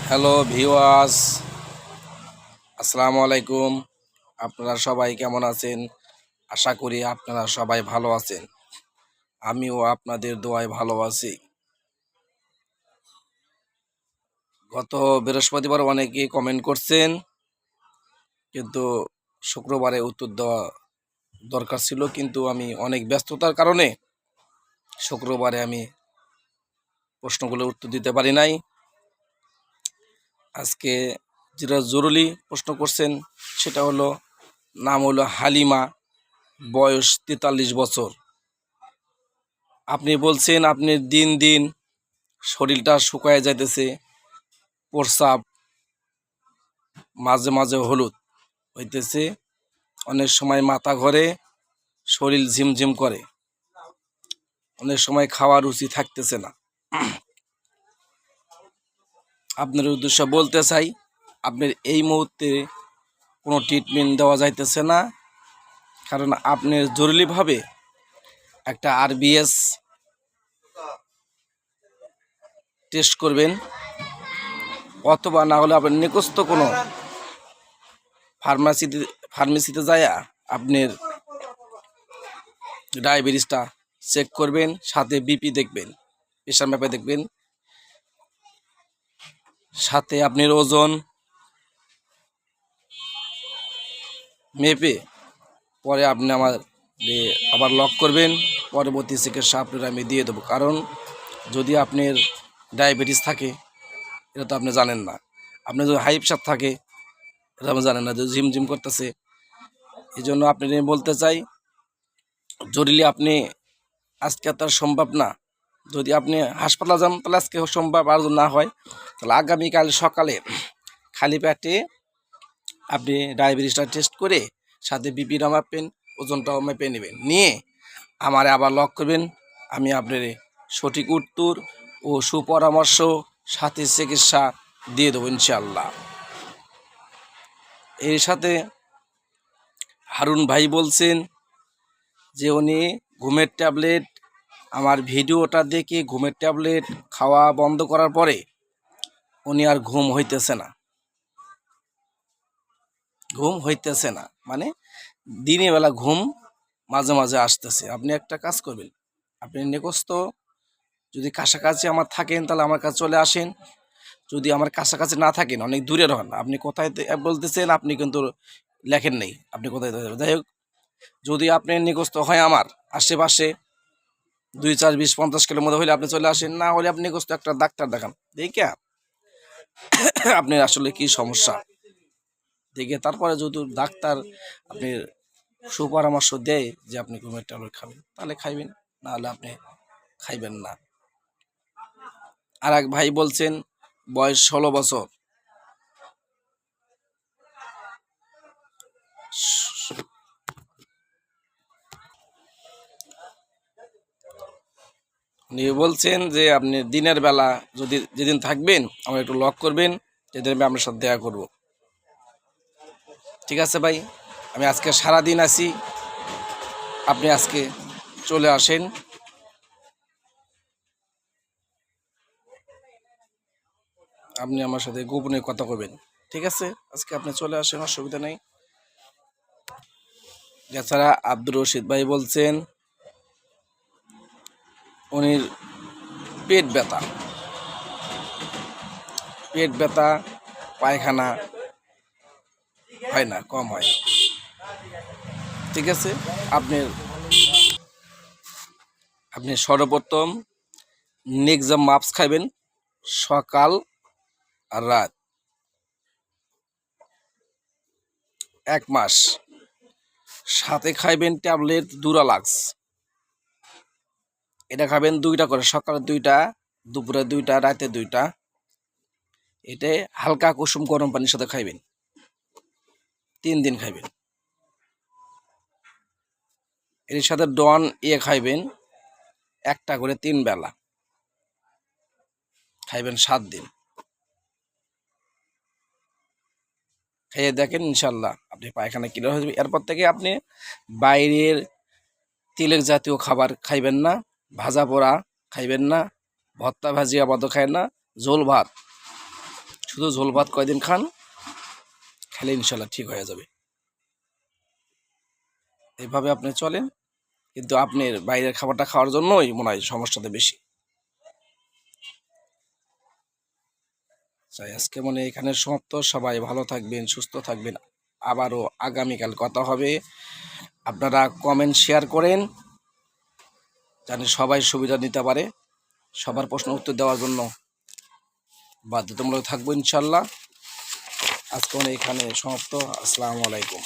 Hello viewers, আসসালামু আলাইকুম। আপনারা সবাই কেমন আছেন? আশা করি আপনারা সবাই ভালো আছেন। আমিও আপনাদের দোয়ায় ভালো আছি। গত বৃহস্পতিবার অনেকে কমেন্ট করছেন, কিন্তু শুক্রবারে উত্তর দেওয়া দরকার ছিল, কিন্তু আমি অনেক ব্যস্ততার কারণে শুক্রবারে আমি প্রশ্নগুলোর উত্তর দিতে পারি নাই। আজকে যেটা জরুরি প্রশ্ন করছেন সেটা হলো, নাম হলো হালিমা, বয়স 43 বছর। আপনি বলছেন আপনি দিন দিন শরীরটা শুকায় যাইতেছে, প্রস্রাব মাঝে মাঝে হলুদ হইতেছে, অনেক সময় মাথা ঘোরে, শরীর ঝিমঝিম করে, অনেক সময় খাওয়ার রুচি থাকতেছে না। আপনার উদ্দেশ্য বলতে চাই, আপনার এই মুহূর্তে কোনো ট্রিটমেন্ট দেওয়া যাইতেছে না, কারণ আপনি জরুরিভাবে একটা আরবিএস টেস্ট করবেন, অথবা না হলে আপনার নিকটস্থ কোনো ফার্মেসিতে যায়া আপনার ডায়াবেটিসটা চেক করবেন, সাথে বিপি দেখবেন, প্রেশার মেপে দেখবেন, সাথে আপনার ওজন মেপে পরে আপনি আবার লক করবেন। পরবর্তী চিকিৎসা আপনার আমি দিয়ে দেবো। কারণ যদি আপনার ডায়াবেটিস থাকে, এটা তো আপনি জানেন না। আপনি যদি হাই প্রেশার থাকে, এটা আপনি জানেন না যে ঝিমঝিম করতেছে। এই জন্য আপনি বলতে চাই, জরুরি আপনি আজকে তার সম্ভব না, যদি আপনি হাসপাতালে যান তাহলে আজকে সম্ভব, আর যদি না হয় তাহলে আগামীকাল সকালে খালি পেটে আপনি ডায়াবেটিসটা টেস্ট করে সাথে বিপিটা মাপবেন, ওজনটাও মেপে নেবেন, নিয়ে আমারে আবার লক করবেন। আমি আপনার সঠিক উত্তর ও সুপরামর্শ সাথে চিকিৎসা দিয়ে দেবো ইনশাআল্লাহ। এর সাথে হারুন ভাই বলছেন যে উনি ঘুমের ট্যাবলেট, আমার ভিডিওটা দেখে ঘুমের ট্যাবলেট খাওয়া বন্ধ করার পরে উনি আর ঘুম হইতেছে না, মানে দিনের বেলা ঘুম মাঝে মাঝে আসতেছে। আপনি একটা কাজ করবেন, আপনি নিকটস্থ যদি কাছাকাছি আমার থাকেন তাহলে আমার কাছে চলে আসেন, যদি আমার কাছাকাছি না থাকেন, অনেক দূরের হন, আপনি কোথায় বলতেছেন, আপনি কিন্তু লেখেন নেই আপনি কোথায়। যাই হোক, যদি আপনি নিকটস্থ হয় আমার আশেপাশে 2, 4, 20, 50 কিলোর মধ্যে হলে আপনি চলে আসেন, না হলে আপনি নিকটস্থ একটা ডাক্তার দেখান, দেখে আপনার আসলে কি সমস্যা দেখে তারপরে যদি ডাক্তার আপনি সুপরামর্শ দেয় যে আপনি ঘুমের ট্যাবলেট খাবেন, তাহলে খাইবেন, না হলে আপনি খাইবেন না। আর এক ভাই বলছেন বয়স 16 বছর। উনি বলছেন যে আপনি দিনের বেলা যদি যেদিন থাকবেন আমার একটু লক করবেন, যেদিন আমি আপনার সাথে দেখা করবো। ঠিক আছে ভাই, আমি আজকে সারাদিন আছি, আপনি আজকে চলে আসেন। আপনি আমার সাথে গোপনে কথা কবেন, ঠিক আছে? আজকে আপনি চলে আসেন, অসুবিধা নেই। এছাড়া আব্দুর রশিদ ভাই বলছেন উনি পেট ব্যথা, পায়খানা হয় না, কম হয়। ঠিক আছে, আপনি সর্বপ্রথম নেক্সাম মাপস খাইবেন সকাল আর রাত 1 মাস, সাথে খাইবেন ট্যাবলেট দুরালাক্স। এটা খাবেন 2টা করে, সকালে 2টা, দুপুরে 2টা, রাতে 2টা। এটা হালকা কুসুম গরম পানির সাথে খাইবেন, 3 দিন খাইবেন। এর সাথে ডন খাইবেন 1টা করে 3 বেলা, খাইবেন 7 দিন। খাইয়ে দেখেন, ইনশাল্লাহ আপনি পায়খানা ক্লিয়ার হয়ে যাবে। এরপর থেকে আপনি বাইরের তেলের জাতীয় খাবার খাইবেন না, ভাজা পোড়া খাইবেন না, ভর্তা ভাজি আপাতত খায় না, ঝোল ভাত শুধু ঝোল ভাত কয়দিন খান, খেলে ইনশাল্লাহ ঠিক হয়ে যাবে। এইভাবে আপনি চলেন, কিন্তু আপনার বাইরের খাবারটা খাওয়ার জন্যই মনে হয় সমস্যাটা বেশি। তাই আজকে মনে হয় এখানে সমাপ্ত। সবাই ভালো থাকবেন, সুস্থ থাকবেন। আবারও আগামীকাল কথা হবে। আপনারা কমেন্ট শেয়ার করেন, যেন সবাই সুবিধা নিতে পারে। সবার প্রশ্ন উত্তর দেওয়ার জন্য বাধ্যতামূলক থাকবো ইনশাল্লাহ। আজকে মনে হয় এখানে সমাপ্ত। আসসালামু আলাইকুম।